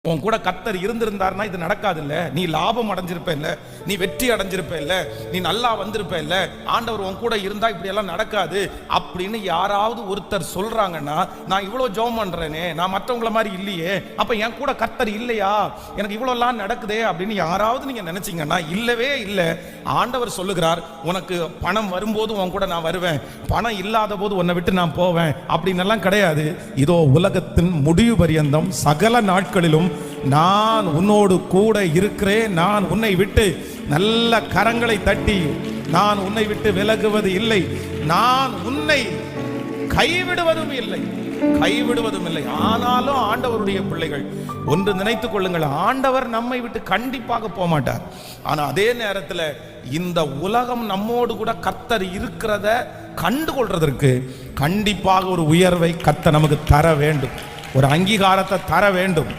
உன் கூட கர்த்தர் இருந்திருந்தார்னா இது நடக்காது இல்ல. நீ லாபம் அடைஞ்சிருப்ப இல்ல, நீ வெற்றி அடைஞ்சிருப்ப இல்ல, நீ நல்லா வந்திருப்ப இல்ல, ஆண்டவர் உன் கூட இருந்தா இப்படி எல்லாம் நடக்காது அப்படின்னு யாராவது ஒருத்தர் சொல்றாங்கன்னா, நான் இவ்வளவு ஜெபம் பண்றேனே, நான் மற்றவங்கள மாதிரி இல்லையே, அப்ப என் கூட கர்த்தர் இல்லையா, எனக்கு இவ்வளவு எல்லாம் நடக்குதே அப்படின்னு யாராவது நீங்க நினைச்சீங்கன்னா இல்லவே இல்லை. ஆண்டவர் சொல்லுகிறார், உனக்கு பணம் வரும்போது உன் கூட நான் வருவேன், பணம் இல்லாத போது உன்னை விட்டு நான் போவேன் அப்படின்னு எல்லாம் கிடையாது. இதோ உலகத்தின் முடிவு பரியந்தம் சகல நாட்களிலும் நான் உன்னோடு கூட இருக்கிறேன், நான் உன்னை விட்டு நல்ல கரங்களை தட்டி நான் உன்னை விட்டு விலகுவது இல்லை, நான் உன்னை கைவிடுவதும் இல்லை, கைவிடுவதும் இல்லை. ஆனாலும் ஆண்டவருடைய பிள்ளைகள் ஒன்று நினைத்துக் கொள்ளுங்கள், ஆண்டவர் நம்மை விட்டு கண்டிப்பாக போக மாட்டார். ஆனா அதே நேரத்தில் இந்த உலகம் நம்மோடு கூட கர்த்தர் இருக்கிறத கண்டுகொள்றதற்கு கண்டிப்பாக ஒரு உயர்வை கர்த்தர் நமக்கு தர வேண்டும், ஒரு அங்கீகாரத்தை தர வேண்டும்.